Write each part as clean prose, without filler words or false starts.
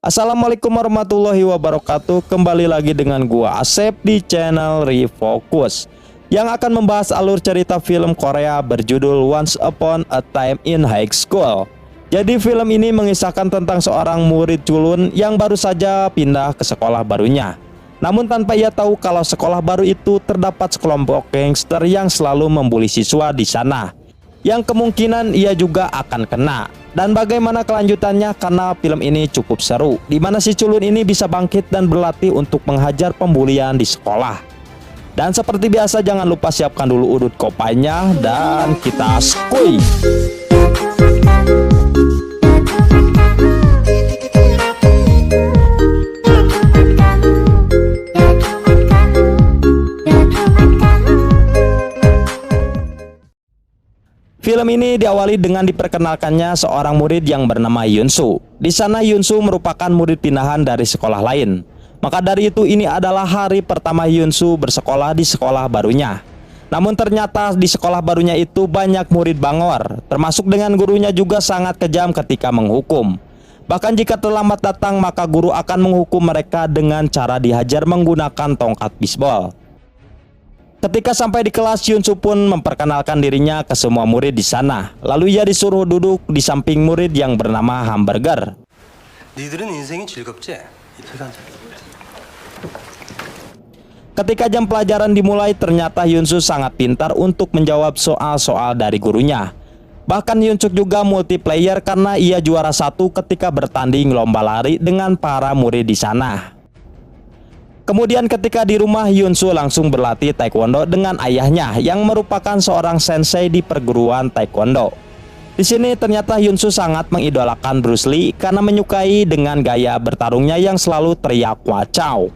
Assalamualaikum warahmatullahi wabarakatuh. Kembali lagi dengan gua Asep di channel Refocus yang akan membahas alur cerita film Korea berjudul Once Upon a Time in High School. Jadi film ini mengisahkan tentang seorang murid culun yang baru saja pindah ke sekolah barunya. Namun tanpa ia tahu kalau sekolah baru itu terdapat sekelompok gangster yang selalu membuli siswa di sana, yang kemungkinan ia juga akan kena. Dan bagaimana kelanjutannya, karena film ini cukup seru, dimana si culun ini bisa bangkit dan berlatih untuk menghajar pembulian di sekolah. Dan seperti biasa, jangan lupa siapkan dulu udut kopainya dan kita skuy. Film ini diawali dengan diperkenalkannya seorang murid yang bernama Yunsu. Di sana Yunsu merupakan murid pindahan dari sekolah lain. Maka dari itu ini adalah hari pertama Yunsu bersekolah di sekolah barunya. Namun ternyata di sekolah barunya itu banyak murid bangor, termasuk dengan gurunya juga sangat kejam ketika menghukum. Bahkan jika terlambat datang, maka guru akan menghukum mereka dengan cara dihajar menggunakan tongkat bisbol. Ketika sampai di kelas, Yunsu pun memperkenalkan dirinya ke semua murid di sana. Lalu ia disuruh duduk di samping murid yang bernama Hamburger. Ketika jam pelajaran dimulai, ternyata Yunsu sangat pintar untuk menjawab soal-soal dari gurunya. Bahkan Yunsu juga multiplayer karena ia juara 1 ketika bertanding lomba lari dengan para murid di sana. Kemudian ketika di rumah, Yunsu langsung berlatih taekwondo dengan ayahnya yang merupakan seorang sensei di perguruan taekwondo. Di sini ternyata Yunsu sangat mengidolakan Bruce Lee karena menyukai dengan gaya bertarungnya yang selalu teriak wacau.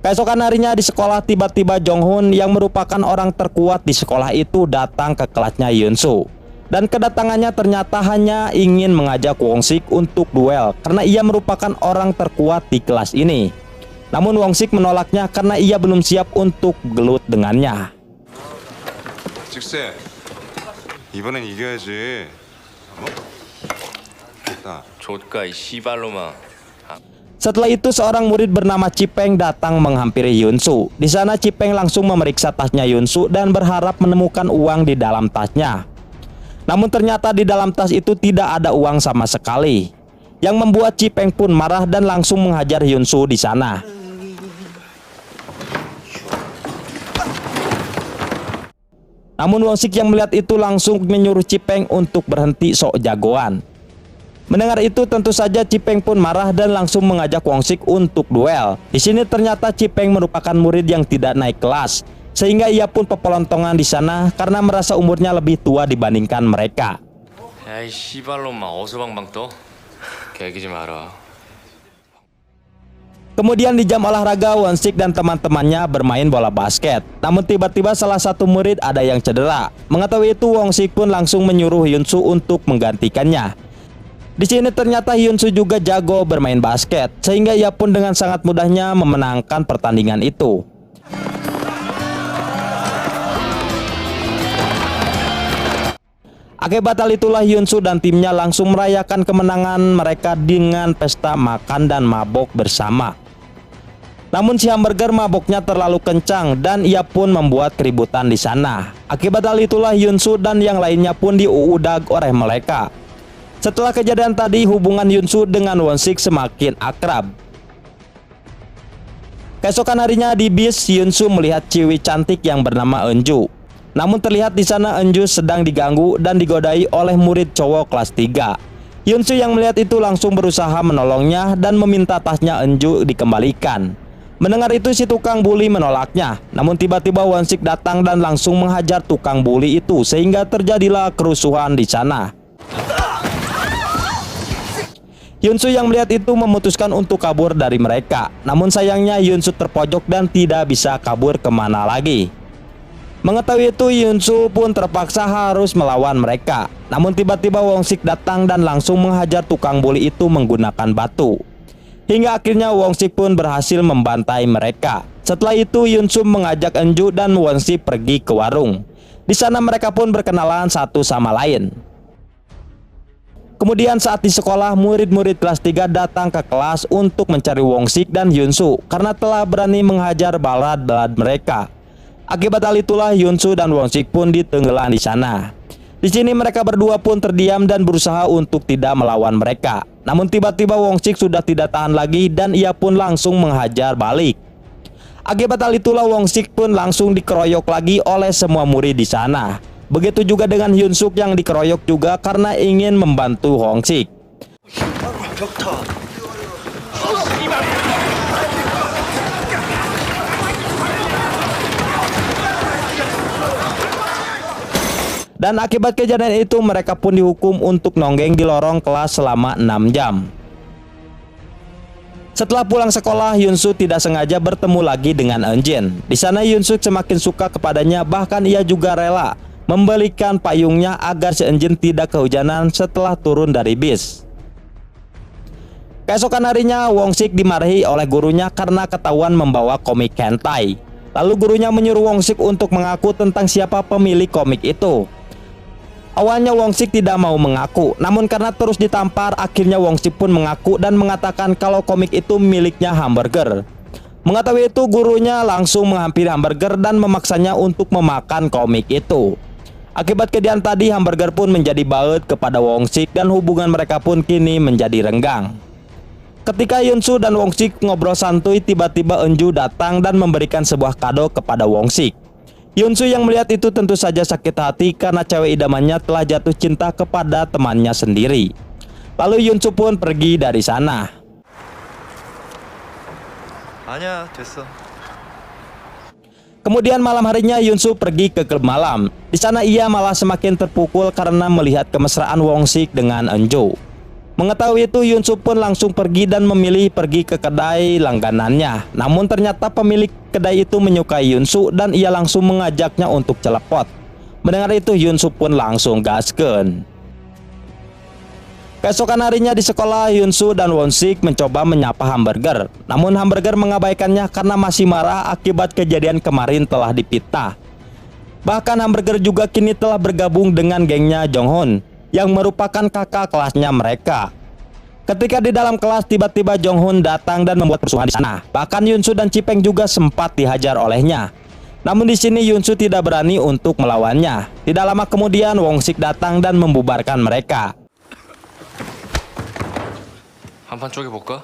Keesokan harinya di sekolah, tiba-tiba Jonghoon yang merupakan orang terkuat di sekolah itu datang ke kelasnya Yunsu. Dan kedatangannya ternyata hanya ingin mengajak Wong-sik untuk duel karena ia merupakan orang terkuat di kelas ini. Namun Wong-sik menolaknya karena ia belum siap untuk gelut dengannya. 직세, 이번엔 이겨야지. 조카 이 씨발로마. Setelah itu seorang murid bernama Cipeng datang menghampiri Yunsu. Di sana Cipeng langsung memeriksa tasnya Yunsu dan berharap menemukan uang di dalam tasnya. Namun ternyata di dalam tas itu tidak ada uang sama sekali, yang membuat Cipeng pun marah dan langsung menghajar Yunsu di sana. Namun Wong-sik yang melihat itu langsung menyuruh Cipeng untuk berhenti sok jagoan. Mendengar itu tentu saja Cipeng pun marah dan langsung mengajak Wong-sik untuk duel. Di sini ternyata Cipeng merupakan murid yang tidak naik kelas, sehingga ia pun pepelontongan di sana karena merasa umurnya lebih tua dibandingkan mereka. 야이 씨발로마 어서 방방 떠. 개기지 마라. Kemudian di jam olahraga, Won-sik dan teman-temannya bermain bola basket. Namun tiba-tiba salah satu murid ada yang cedera. Mengetahui itu, Won-sik pun langsung menyuruh Yunsu untuk menggantikannya. Di sini ternyata Yunsu juga jago bermain basket, sehingga ia pun dengan sangat mudahnya memenangkan pertandingan itu. Akibat hal itulah Yunsu dan timnya langsung merayakan kemenangan mereka dengan pesta makan dan mabok bersama. Namun si Hamburger maboknya terlalu kencang dan ia pun membuat keributan di sana. Akibat hal itulah Yunsu dan yang lainnya pun diuudag oleh mereka. Setelah kejadian tadi, hubungan Yunsu dengan Won-sik semakin akrab. Keesokan harinya di bis, Yunsu melihat ciwi cantik yang bernama Eunju. Namun terlihat di sana Eunju sedang diganggu dan digodai oleh murid cowok kelas 3. Yunsu yang melihat itu langsung berusaha menolongnya dan meminta tasnya Eunju dikembalikan. Mendengar itu si tukang bully menolaknya. Namun tiba-tiba Won-sik datang dan langsung menghajar tukang bully itu sehingga terjadilah kerusuhan di sana. Yunsu yang melihat itu memutuskan untuk kabur dari mereka. Namun sayangnya Yunsu terpojok dan tidak bisa kabur kemana lagi. Mengetahui itu, Yunsu pun terpaksa harus melawan mereka. Namun tiba-tiba Wong-sik datang dan langsung menghajar tukang bully itu menggunakan batu. Hingga akhirnya Wong-sik pun berhasil membantai mereka. Setelah itu Yunsu mengajak Eunju dan Won-sik pergi ke warung. Di sana mereka pun berkenalan satu sama lain. Kemudian saat di sekolah, murid-murid kelas 3 datang ke kelas untuk mencari Wong Sik dan Hyun Soo karena telah berani menghajar balad-balad mereka. Akibat hal itulah Hyun Soo dan Wong Sik pun ditenggelam di sana. Di sini mereka berdua pun terdiam dan berusaha untuk tidak melawan mereka. Namun tiba-tiba Wong Sik sudah tidak tahan lagi dan ia pun langsung menghajar balik. Akibat hal itulah Wong Sik pun langsung dikeroyok lagi oleh semua murid di sana. Begitu juga dengan Hyun Suk yang dikeroyok juga karena ingin membantu Wong Sik. Dan akibat kejadian itu mereka pun dihukum untuk nonggeng di lorong kelas selama 6 jam. Setelah pulang sekolah, Hyun Soo tidak sengaja bertemu lagi dengan Eunjin. Di sana Hyun Suk semakin suka kepadanya, bahkan ia juga rela membelikan payungnya agar si Eunjin tidak kehujanan setelah turun dari bis. Keesokan harinya Wong Sik dimarahi oleh gurunya karena ketahuan membawa komik hentai. Lalu gurunya menyuruh Wong Sik untuk mengaku tentang siapa pemilik komik itu. Awalnya Wong Sik tidak mau mengaku, namun karena terus ditampar, akhirnya Wong Sik pun mengaku dan mengatakan kalau komik itu miliknya Hamburger. Mengetahui itu, gurunya langsung menghampiri Hamburger dan memaksanya untuk memakan komik itu. Akibat kejadian tadi, Hamburger pun menjadi baut kepada Wong Sik dan hubungan mereka pun kini menjadi renggang. Ketika Hyun Soo dan Wong Sik ngobrol santuy, tiba-tiba Eunju datang dan memberikan sebuah kado kepada Wong Sik. Hyun Soo yang melihat itu tentu saja sakit hati karena cewek idamannya telah jatuh cinta kepada temannya sendiri. Lalu Hyun Soo pun pergi dari sana. 아니야, 됐어. Kemudian malam harinya Hyun Soo pergi ke klub malam. Di sana ia malah semakin terpukul karena melihat kemesraan Wong Sik dengan Eunjo. Mengetahui itu, Hyun Soo pun langsung pergi dan memilih pergi ke kedai langganannya. Namun ternyata pemilik kedai itu menyukai Hyun Soo dan ia langsung mengajaknya untuk celepot. Mendengar itu, Hyun Soo pun langsung gaskeun. Keesokan harinya di sekolah, Hyun Soo dan Won Sik mencoba menyapa Hamburger. Namun Hamburger mengabaikannya karena masih marah akibat kejadian kemarin telah dipitnah. Bahkan Hamburger juga kini telah bergabung dengan gengnya Jonghoon yang merupakan kakak kelasnya mereka. Ketika di dalam kelas, tiba-tiba Jonghoon datang dan membuat kerusuhan di sana. Bahkan Hyun Soo dan Cipeng juga sempat dihajar olehnya. Namun di sini Hyun Soo tidak berani untuk melawannya. Tidak lama kemudian Won Sik datang dan membubarkan mereka. 한판 쪼개볼까?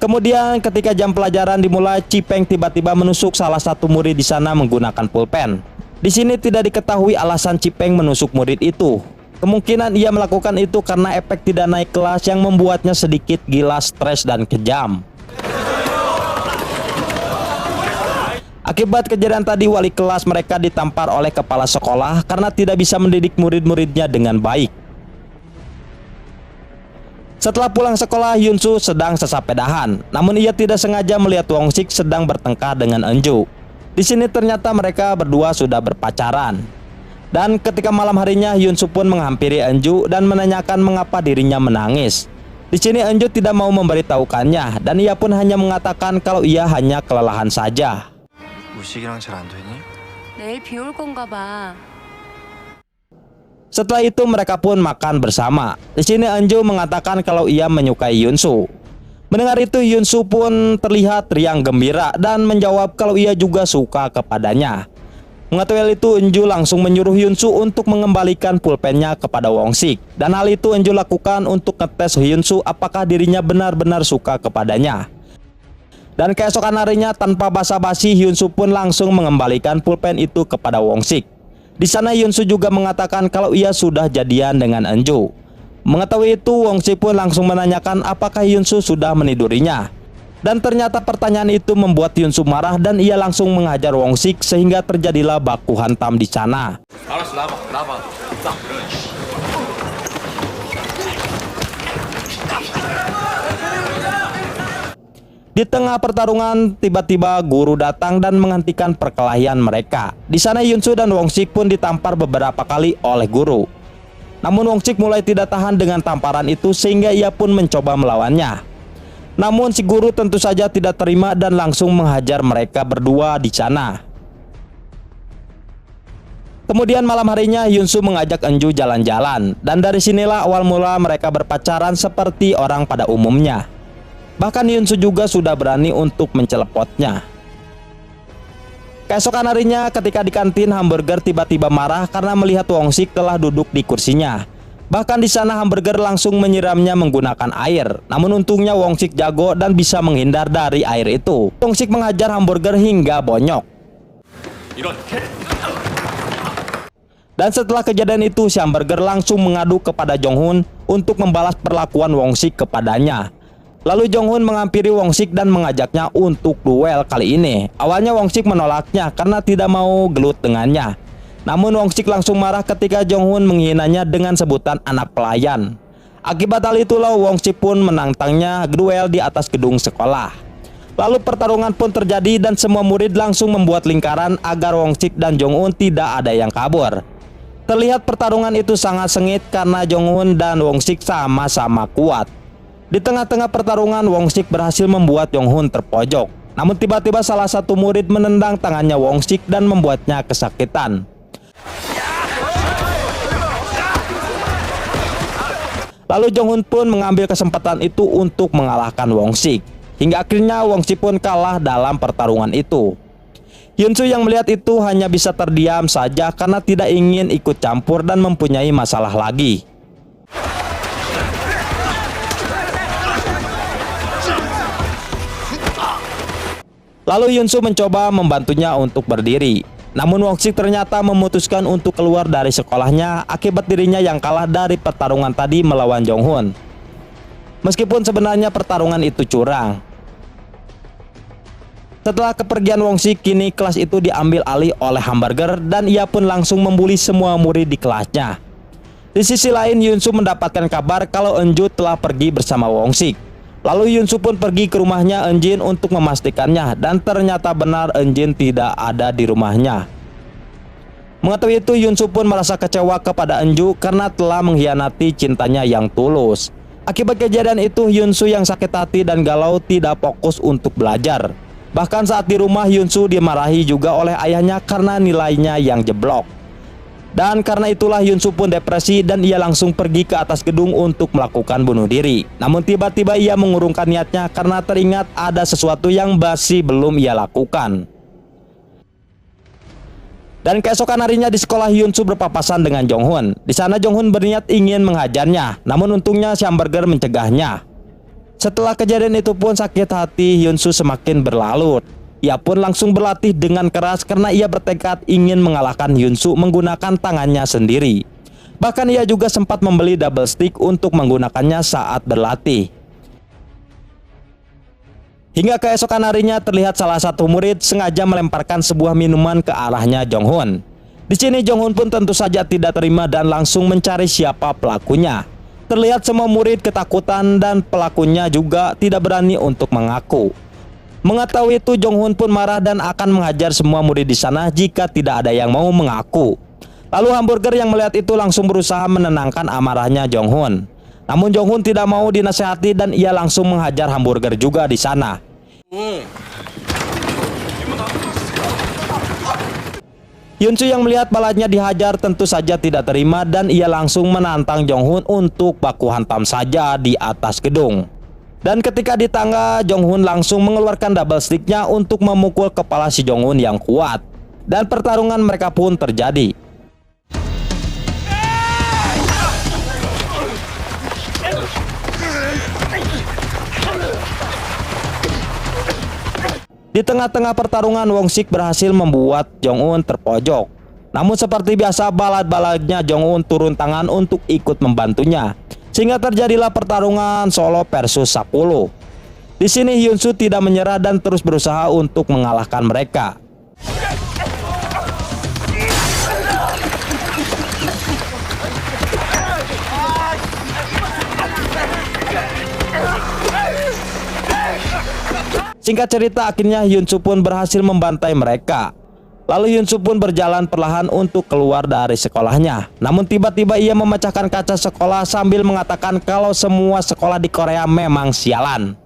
Kemudian ketika jam pelajaran dimulai, Cipeng tiba-tiba menusuk salah satu murid di sana menggunakan pulpen. Di sini tidak diketahui alasan Cipeng menusuk murid itu. Kemungkinan ia melakukan itu karena efek tidak naik kelas yang membuatnya sedikit gila, stres dan kejam. Akibat kejadian tadi, wali kelas mereka ditampar oleh kepala sekolah karena tidak bisa mendidik murid-muridnya dengan baik. Setelah pulang sekolah, Hyun Soo sedang sesapedahan. Namun ia tidak sengaja melihat Won Sik sedang bertengkar dengan Eunjo. Di sini ternyata mereka berdua sudah berpacaran. Dan ketika malam harinya, Hyun Soo pun menghampiri Eunjo dan menanyakan mengapa dirinya menangis. Di sini Eunjo tidak mau memberitahukannya dan ia pun hanya mengatakan kalau ia hanya kelelahan saja. 우식이랑 잘 안 되니? 내일 비 올 건가 봐. Setelah itu mereka pun makan bersama. Di sini Eunjo mengatakan kalau ia menyukai Hyun Soo. Mendengar itu, Hyun Soo pun terlihat riang gembira dan menjawab kalau ia juga suka kepadanya. Mengetahui hal itu, Eunjo langsung menyuruh Hyun Soo untuk mengembalikan pulpennya kepada Won Sik. Dan hal itu Eunjo lakukan untuk ngetes Hyun Soo apakah dirinya benar-benar suka kepadanya. Dan keesokan harinya tanpa basa-basi, Hyun Soo pun langsung mengembalikan pulpen itu kepada Won Sik. Di sana Hyun Soo juga mengatakan kalau ia sudah jadian dengan Eunjo. Mengetahui itu, Won Sik pun langsung menanyakan apakah Hyun Soo sudah menidurinya. Dan ternyata pertanyaan itu membuat Hyun Soo marah dan ia langsung menghajar Won Sik sehingga terjadilah baku hantam di sana. 알았어, 나봐. Di tengah pertarungan, tiba-tiba guru datang dan menghentikan perkelahian mereka. Di sana Hyun Soo dan Won Sik pun ditampar beberapa kali oleh guru. Namun Won Sik mulai tidak tahan dengan tamparan itu sehingga ia pun mencoba melawannya. Namun si guru tentu saja tidak terima dan langsung menghajar mereka berdua di sana. Kemudian malam harinya Hyunsu mengajak Eunju jalan-jalan, dan dari sinilah awal mula mereka berpacaran seperti orang pada umumnya. Bahkan Hyunsu juga sudah berani untuk mencelepotnya. Keesokan harinya ketika di kantin, Hamburger tiba-tiba marah karena melihat Wong-sik telah duduk di kursinya. Bahkan di sana Hamburger langsung menyiramnya menggunakan air. Namun untungnya Wong-sik jago dan bisa menghindar dari air itu. Wong-sik mengajar Hamburger hingga bonyok. Dan setelah kejadian itu, si Hamburger langsung mengadu kepada Jong-hun untuk membalas perlakuan Wong-sik kepadanya. Lalu Jong-hun menghampiri Wong-sik dan mengajaknya untuk duel kali ini. Awalnya Wong-sik menolaknya karena tidak mau gelut dengannya. Namun Wong-sik langsung marah ketika Jong-hun menghinanya dengan sebutan anak pelayan. Akibat hal itulah Wong-sik pun menantangnya duel di atas gedung sekolah. Lalu pertarungan pun terjadi dan semua murid langsung membuat lingkaran agar Wong-sik dan Jong-hun tidak ada yang kabur. Terlihat pertarungan itu sangat sengit karena Jong-hun dan Wong-sik sama-sama kuat. Di tengah-tengah pertarungan, Wong-sik berhasil membuat Jong-hun terpojok. Namun tiba-tiba salah satu murid menendang tangannya Wong-sik dan membuatnya kesakitan. Lalu Jong-hun pun mengambil kesempatan itu untuk mengalahkan Wong-sik. Hingga akhirnya Wong-sik pun kalah dalam pertarungan itu. Hyunsu yang melihat itu hanya bisa terdiam saja karena tidak ingin ikut campur dan mempunyai masalah lagi. Lalu Hyunsu mencoba membantunya untuk berdiri. Namun Wong-sik ternyata memutuskan untuk keluar dari sekolahnya akibat dirinya yang kalah dari pertarungan tadi melawan Jong-hun. Meskipun sebenarnya pertarungan itu curang. Setelah kepergian Wong-sik, kini kelas itu diambil alih oleh Hamburger dan ia pun langsung membuli semua murid di kelasnya. Di sisi lain, Hyunsu mendapatkan kabar kalau Eunju telah pergi bersama Wong-sik. Lalu Hyunsu pun pergi ke rumahnya Eunjin untuk memastikannya, dan ternyata benar Eunjin tidak ada di rumahnya. Mengetahui itu, Hyunsu pun merasa kecewa kepada Eunju karena telah mengkhianati cintanya yang tulus. Akibat kejadian itu, Hyunsu yang sakit hati dan galau tidak fokus untuk belajar. Bahkan saat di rumah, Hyunsu dimarahi juga oleh ayahnya karena nilainya yang jeblok. Dan karena itulah Hyunsu pun depresi dan ia langsung pergi ke atas gedung untuk melakukan bunuh diri. Namun tiba-tiba ia mengurungkan niatnya karena teringat ada sesuatu yang masih belum ia lakukan. Dan keesokan harinya di sekolah, Hyunsu berpapasan dengan Jong-hun. Di sana Jong-hun berniat ingin menghajarnya, namun untungnya si Hamburger mencegahnya. Setelah kejadian itu pun sakit hati Hyunsu semakin berlarut. Ia pun langsung berlatih dengan keras karena ia bertekad ingin mengalahkan Hyunsu menggunakan tangannya sendiri. Bahkan ia juga sempat membeli double stick untuk menggunakannya saat berlatih. Hingga keesokan harinya terlihat salah satu murid sengaja melemparkan sebuah minuman ke arahnya Jong-hun. Di sini Jong-hun pun tentu saja tidak terima dan langsung mencari siapa pelakunya. Terlihat semua murid ketakutan dan pelakunya juga tidak berani untuk mengaku. Mengetahui itu, Jong-hun pun marah dan akan menghajar semua murid di sana jika tidak ada yang mau mengaku. Lalu Hamburger yang melihat itu langsung berusaha menenangkan amarahnya Jong-hun. Namun Jong-hun tidak mau dinasihati dan ia langsung menghajar Hamburger juga di sana. Hyunsu yang melihat balanya dihajar tentu saja tidak terima dan ia langsung menantang Jong-hun untuk baku hantam saja di atas gedung. Dan ketika di tangga, Jong-hun langsung mengeluarkan double sticknya untuk memukul kepala si Jong-hun yang kuat. Dan pertarungan mereka pun terjadi. Di tengah-tengah pertarungan, Wong-sik berhasil membuat Jong-hun terpojok. Namun seperti biasa, balad-baladnya Jong-hun turun tangan untuk ikut membantunya. Sehingga terjadilah pertarungan solo versus 10. Di sini Hyunsu tidak menyerah dan terus berusaha untuk mengalahkan mereka. Singkat cerita, akhirnya Hyunsu pun berhasil membantai mereka. Lalu Hyunsu pun berjalan perlahan untuk keluar dari sekolahnya. Namun tiba-tiba ia memecahkan kaca sekolah sambil mengatakan kalau semua sekolah di Korea memang sialan.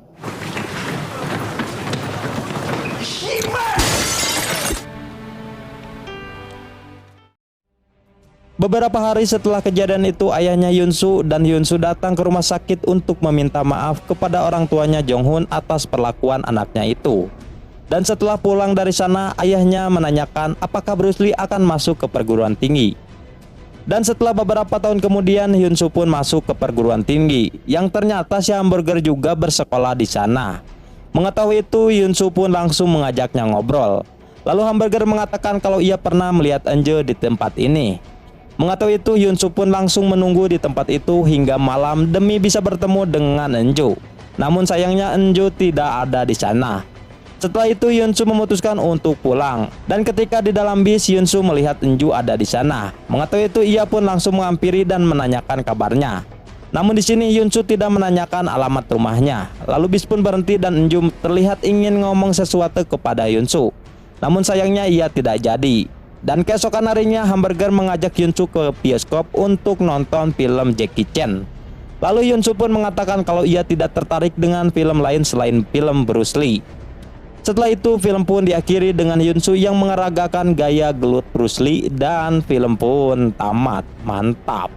Beberapa hari setelah kejadian itu, ayahnya Yunsu dan Hyunsu datang ke rumah sakit untuk meminta maaf kepada orang tuanya Jonghoon atas perlakuan anaknya itu. Dan setelah pulang dari sana, ayahnya menanyakan apakah Bruce Lee akan masuk ke perguruan tinggi. Dan setelah beberapa tahun kemudian, Hyunsu pun masuk ke perguruan tinggi, yang ternyata si hamburger juga bersekolah di sana. Mengetahui itu, Hyunsu pun langsung mengajaknya ngobrol. Lalu hamburger mengatakan kalau ia pernah melihat Eunjo di tempat ini. Mengetahui itu, Hyunsu pun langsung menunggu di tempat itu hingga malam demi bisa bertemu dengan Eunjo. Namun sayangnya Eunjo tidak ada di sana. Setelah itu Hyunsu memutuskan untuk pulang, dan ketika di dalam bis Hyunsu melihat Eunjo ada di sana. Mengetahui itu, ia pun langsung menghampiri dan menanyakan kabarnya. Namun di sini Hyunsu tidak menanyakan alamat rumahnya. Lalu bis pun berhenti dan Eunjo terlihat ingin ngomong sesuatu kepada Hyunsu. Namun sayangnya ia tidak jadi. Dan keesokan harinya hamburger mengajak Hyunsu ke bioskop untuk nonton film Jackie Chan. Lalu Hyunsu pun mengatakan kalau ia tidak tertarik dengan film lain selain film Bruce Lee. Setelah itu film pun diakhiri dengan Hyunsu yang mengeragakan gaya gelut Bruce Lee dan film pun tamat. Mantap.